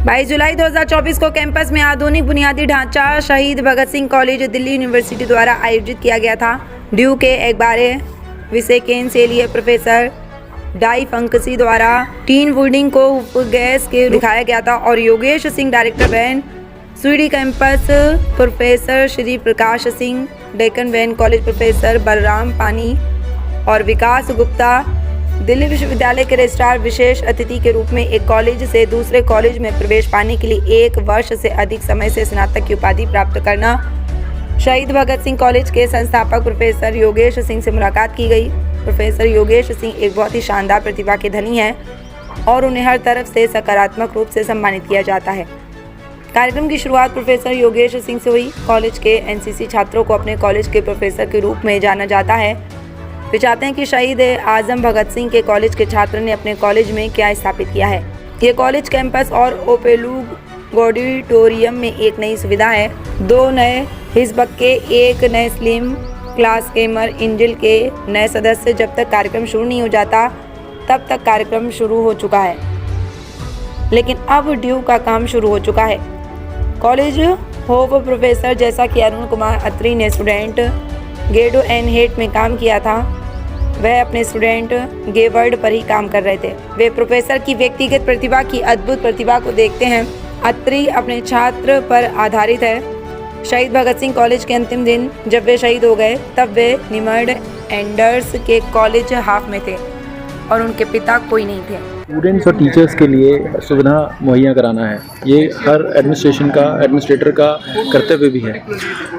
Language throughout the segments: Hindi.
22 जुलाई 2024 को कैंपस में आधुनिक बुनियादी ढांचा शहीद भगत सिंह कॉलेज दिल्ली यूनिवर्सिटी द्वारा आयोजित किया गया था। ड्यू के 11 विषय के लिए प्रोफेसर डाई फंकसी द्वारा टीन वुडिंग को गैस के दिखाया गया था और योगेश सिंह डायरेक्टर वैन स्वीडी कैंपस प्रोफेसर श्री प्रकाश सिंह डेक्कन वैन कॉलेज प्रोफेसर बलराम पानी और विकास गुप्ता दिल्ली विश्वविद्यालय के रजिस्ट्रार विशेष अतिथि के रूप में एक कॉलेज से दूसरे कॉलेज में प्रवेश पाने के लिए 1 वर्ष से अधिक समय से स्नातक की उपाधि प्राप्त करना। शहीद भगत सिंह कॉलेज के संस्थापक प्रोफेसर योगेश सिंह से मुलाकात की गई। प्रोफेसर योगेश सिंह एक बहुत ही शानदार प्रतिभा के धनी हैं और उन्हें हर तरफ से सकारात्मक रूप से सम्मानित किया जाता है। कार्यक्रम की शुरुआत प्रोफेसर योगेश सिंह से हुई। कॉलेज के एनसीसी छात्रों को अपने कॉलेज के प्रोफेसर के रूप में जाना जाता है। वे चाहते हैं कि शहीद आजम भगत सिंह के कॉलेज के छात्र ने अपने कॉलेज में क्या स्थापित किया है। ये कॉलेज कैंपस और ओपेलू ऑडिटोरियम में एक नई सुविधा है, 2 नए हिस्बक्के, 1 नए स्लिम क्लास गेमर इंजिल के नए सदस्य। जब तक कार्यक्रम शुरू नहीं हो जाता तब तक कार्यक्रम शुरू हो चुका है, लेकिन अब ड्यू का काम शुरू हो चुका है। कॉलेज होप प्रोफेसर जैसा कि अरुण कुमार अत्री ने स्टूडेंट गेडो एंड हेट में काम किया था, वह अपने स्टूडेंट गेवर्ड पर ही काम कर रहे थे। वे प्रोफेसर की व्यक्तिगत प्रतिभा की अद्भुत प्रतिभा को देखते हैं। अत्री अपने छात्र पर आधारित है। शहीद भगत सिंह कॉलेज के अंतिम दिन जब वे शहीद हो गए तब वे निमर्ड एंडर्स के कॉलेज हाफ में थे और उनके पिता कोई नहीं थे। स्टूडेंट्स और टीचर्स के लिए सुविधा मुहैया कराना है, ये हर एडमिनिस्ट्रेटर का कर्तव्य भी है।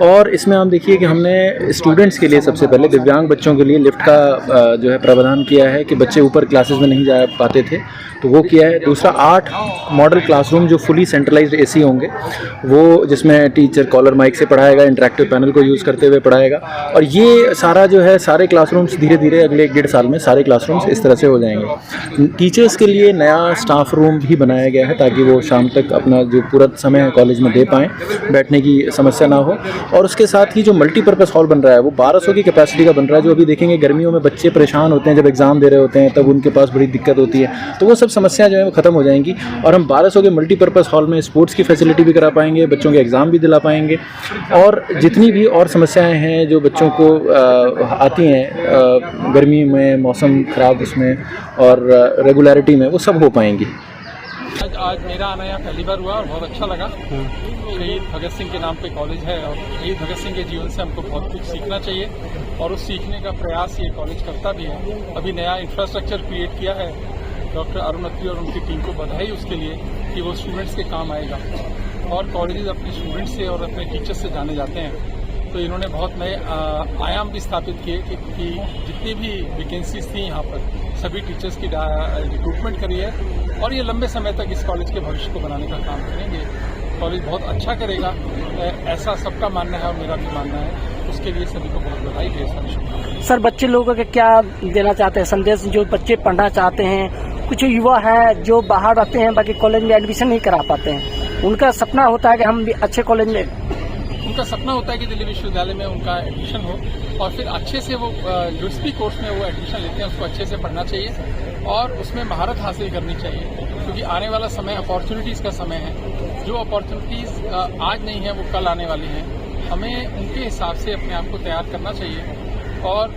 और इसमें आप देखिए कि हमने स्टूडेंट्स के लिए सबसे पहले दिव्यांग बच्चों के लिए लिफ्ट का जो है प्रावधान किया है कि बच्चे ऊपर क्लासेस में नहीं जा पाते थे तो वो किया है। दूसरा 8 मॉडल क्लासरूम जो फुली सेंट्रलाइज्ड एसी होंगे, वो जिसमें टीचर कॉलर माइक से पढ़ाएगा, इंटरेक्टिव पैनल को यूज़ करते हुए पढ़ाएगा। और ये सारा जो है सारे क्लासरूम्स धीरे धीरे अगले 1-1.5 साल में सारे क्लासरूम्स इस तरह से हो जाएंगे। टीचर्स के लिए नया स्टाफ रूम भी बनाया गया है ताकि वो शाम तक अपना जो पूरा समय है कॉलेज में दे पाएँ, बैठने की समस्या ना हो। और उसके साथ ही जो मल्टीपर्पज़ हॉल बन रहा है वो 1200 की कैपेसिटी का बन रहा है। जो अभी देखेंगे गर्मियों में बच्चे परेशान होते हैं, जब एग्ज़ाम दे रहे होते हैं तब उनके पास बड़ी दिक्कत होती है, तो वो सब समस्या जो है वो ख़त्म हो जाएंगी। और हम 1200 के मल्टीपर्पज़ हॉल में स्पोर्ट्स की फैसिलिटी भी करा पाएंगे, बच्चों के एग्ज़ाम भी दिला पाएंगे और जितनी भी और समस्याएं हैं जो बच्चों को आती हैं गर्मी में, मौसम ख़राब उसमें और रेगुलरिटी में, वो सब हो पाएंगी। आज मेरा आना यहाँ पहली बार हुआ और बहुत अच्छा लगा। शहीद भगत सिंह के नाम पे कॉलेज है और शहीद भगत सिंह के जीवन से हमको बहुत कुछ सीखना चाहिए और उस सीखने का प्रयास ये कॉलेज करता भी है। अभी नया इंफ्रास्ट्रक्चर क्रिएट किया है। डॉक्टर अरुण अत्री और उनकी टीम को बधाई उसके लिए कि वो स्टूडेंट्स के काम आएगा। और कॉलेजेस अपने स्टूडेंट्स से और अपने टीचर्स से जाने जाते हैं, तो इन्होंने बहुत नए आयाम भी स्थापित किए कि जितनी भी वैकेंसीज थी यहाँ पर सभी टीचर्स की रिक्रूटमेंट करी है और ये लंबे समय तक इस कॉलेज के भविष्य को बनाने का काम करेंगे। कॉलेज बहुत अच्छा करेगा, ऐसा सबका मानना है और मेरा भी मानना है। उसके लिए सभी को बहुत बधाई, ढेर सारी शुभकामनाएं। सर, बच्चे लोगों को क्या देना चाहते हैं संदेश? जो बच्चे पढ़ना चाहते हैं, कुछ युवा है जो बाहर रहते हैं, बाकी कॉलेज में एडमिशन नहीं करा पाते हैं, उनका सपना होता है कि हम भी अच्छे कॉलेज में, उनका सपना होता है कि दिल्ली विश्वविद्यालय में उनका एडमिशन हो और फिर अच्छे से वो जिस भी कोर्स में वो एडमिशन लेते हैं उसको अच्छे से पढ़ना चाहिए और उसमें महारत हासिल करनी चाहिए, क्योंकि आने वाला समय अपॉर्चुनिटीज़ का समय है। जो अपॉर्चुनिटीज़ आज नहीं है वो कल आने वाली हैं। हमें उनके हिसाब से अपने आप को तैयार करना चाहिए और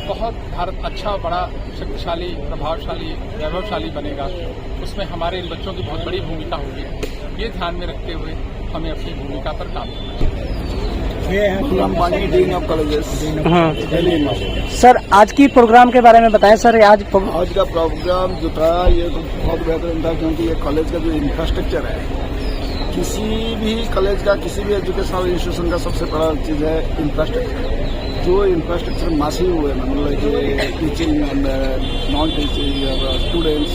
बहुत भारत अच्छा, बड़ा, शक्तिशाली, प्रभावशाली, वैभवशाली बनेगा। उसमें हमारे इन बच्चों की बहुत बड़ी भूमिका होगी। ये ध्यान में रखते हुए हमें अपनी भूमिका पर काम करना चाहिए। Dean of colleges. सर, आज की प्रोग्राम के बारे में बताएं सर। आज का प्रोग्राम जो था ये तो बहुत बेहतरीन था, क्योंकि ये कॉलेज का जो इंफ्रास्ट्रक्चर है, किसी भी कॉलेज का, किसी भी एजुकेशनल इंस्टीट्यूशन का सबसे बड़ा चीज़ है इंफ्रास्ट्रक्चर। जो इंफ्रास्ट्रक्चर मासिव हुए ना, मतलब teaching and non teaching students,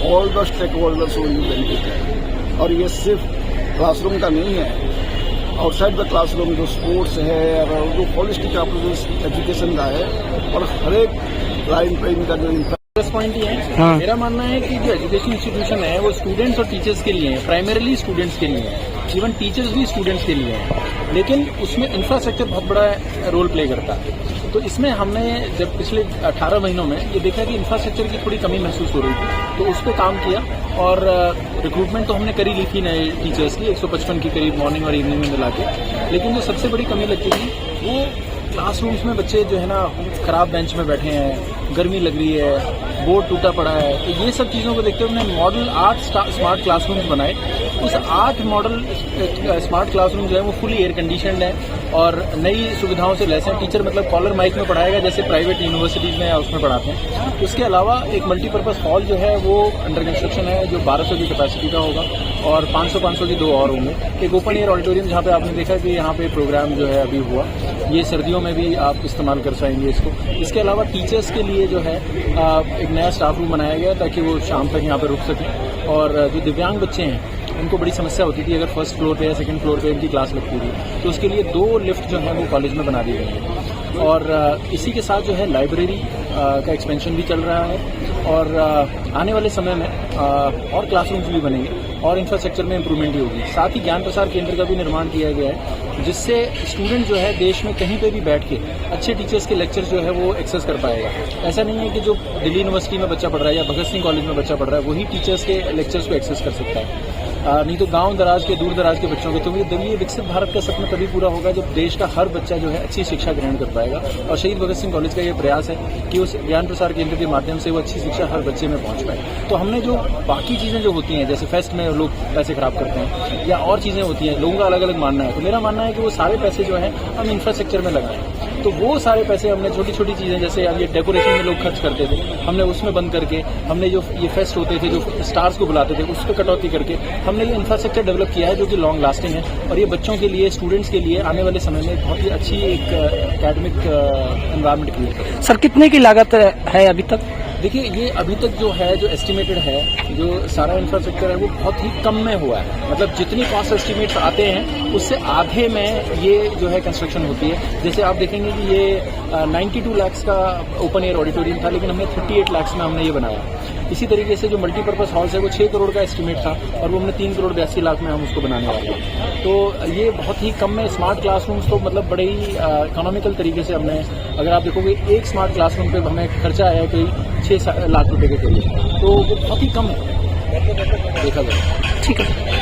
all the stakeholders will benefit है। और ये सिर्फ क्लासरूम का नहीं है, आउटसाइड द क्लासरूम जो स्पोर्ट्स है और जो होलिस्टिक अप्रोच एजुकेशन का है और हर एक लाइन पे इनका जो प्लस पॉइंट ये है। मेरा मानना है कि जो एजुकेशन इंस्टीट्यूशन है वो स्टूडेंट्स और टीचर्स के लिए है, प्राइमरीली स्टूडेंट्स के लिए है, इवन टीचर्स भी स्टूडेंट्स के लिए है, लेकिन उसमें इंफ्रास्ट्रक्चर बहुत बड़ा रोल प्ले करता है। तो इसमें हमने जब पिछले 18 महीनों में ये देखा कि इंफ्रास्ट्रक्चर की थोड़ी कमी महसूस हो रही थी, तो उस पर काम किया और रिक्रूटमेंट तो हमने करी ली थी नए टीचर्स की 155 की करीब मॉर्निंग और इवनिंग में मिला के। लेकिन जो सबसे बड़ी कमी लगती थी वो क्लासरूम्स में बच्चे जो है ना खराब बेंच में बैठे हैं, गर्मी लग रही है, बोर्ड टूटा पड़ा है। तो ये सब चीज़ों को देखते हुए हमने मॉडल 8 स्मार्ट क्लासरूम्स बनाए। उस 8 मॉडल स्मार्ट क्लासरूम जो है वो फुली एयर कंडीशनड है और नई सुविधाओं से लैस है। टीचर मतलब कॉलर माइक में पढ़ाएगा जैसे प्राइवेट यूनिवर्सिटीज़ में उसमें पढ़ाते हैं। उसके अलावा एक मल्टीपर्पज़ हॉल जो है वो अंडर कंस्ट्रक्शन है जो 1200 की कैपेसिटी का होगा और 500 की 2 और होंगे। एक ओपन एयर ऑडिटोरियम जहाँ पे आपने देखा कि यहाँ पे प्रोग्राम जो है अभी हुआ, ये सर्दियों में भी आप इस्तेमाल कर पाएंगे इसको। इसके अलावा टीचर्स के लिए जो है एक नया स्टाफ रूम बनाया गया ताकि वो शाम तक यहाँ पे रुक सकें। और जो दिव्यांग बच्चे हैं उनको बड़ी समस्या होती थी अगर फर्स्ट फ्लोर पे या सेकंड फ्लोर पे इनकी क्लास लगती थी, तो उसके लिए 2 लिफ्ट जो है वो कॉलेज में बना दी गई है। और इसी के साथ जो है लाइब्रेरी का एक्सपेंशन भी चल रहा है और आने वाले समय में और क्लासरूम्स भी बनेंगे और इंफ्रास्ट्रक्चर में इंप्रूवमेंट भी होगी। साथ ही ज्ञान प्रसार केंद्र का भी निर्माण किया गया है जिससे स्टूडेंट जो है देश में कहीं पे भी बैठ के अच्छे टीचर्स के लेक्चर्स जो है वो एक्सेस कर पाएगा। ऐसा नहीं है कि जो दिल्ली यूनिवर्सिटी में बच्चा पढ़ रहा है या भगत सिंह कॉलेज में बच्चा पढ़ रहा है वही टीचर्स के लेक्चर्स को एक्सेस कर सकता है। नहीं तो गांव दराज के दूर दराज के बच्चों के तो ये विकसित भारत का सपना तभी पूरा होगा जब देश का हर बच्चा जो है अच्छी शिक्षा ग्रहण कर पाएगा। और शहीद भगत सिंह कॉलेज का ये प्रयास है कि उस ज्ञान प्रसार केंद्र के माध्यम से वो अच्छी शिक्षा हर बच्चे में पहुंच पाए। तो हमने जो बाकी चीज़ें जो होती हैं जैसे फेस्ट में लोग पैसे खराब करते हैं या और चीज़ें होती हैं, लोगों का अलग अलग मानना है, तो मेरा मानना है कि वो सारे पैसे जो है हम इंफ्रास्ट्रक्चर में लगाएं। तो वो सारे पैसे हमने छोटी छोटी चीज़ें जैसे अब ये डेकोरेशन में लोग खर्च करते थे, हमने उसमें बंद करके, हमने जो ये फेस्ट होते थे जो स्टार्स को बुलाते थे उस पर कटौती करके हमने ये इंफ्रास्ट्रक्चर डेवलप किया है जो कि लॉन्ग लास्टिंग है और ये बच्चों के लिए, स्टूडेंट्स के लिए आने वाले समय में बहुत ही अच्छी एक एकेडमिक एनवायरनमेंट क्रिएट करेगा। सर कितने की लागत है अभी तक? देखिए ये अभी तक जो है जो एस्टिमेटेड है जो सारा इंफ्रास्ट्रक्चर है वो बहुत ही कम में हुआ है। मतलब जितनी कॉस्ट एस्टिमेट्स आते हैं उससे आधे में ये जो है कंस्ट्रक्शन होती है। जैसे आप देखेंगे कि ये 92 लाख का ओपन एयर ऑडिटोरियम था लेकिन हमने 38 लाख में हमने ये बनाया। इसी तरीके से जो मल्टीपर्पज़ हॉल्स है वो 6 करोड़ का एस्टिमेट था और वो हमने 3 करोड़ 82 लाख में हम उसको बनाने वाले हैं। तो ये बहुत ही कम में स्मार्ट क्लासरूम्स तो मतलब बड़े ही इकोनॉमिकल तरीके से हमने, अगर आप देखोगे एक स्मार्ट क्लासरूम पे हमें खर्चा आया है कोई 6 लाख रुपए के करीब, तो वो बहुत ही कम है देखा जाए। ठीक है।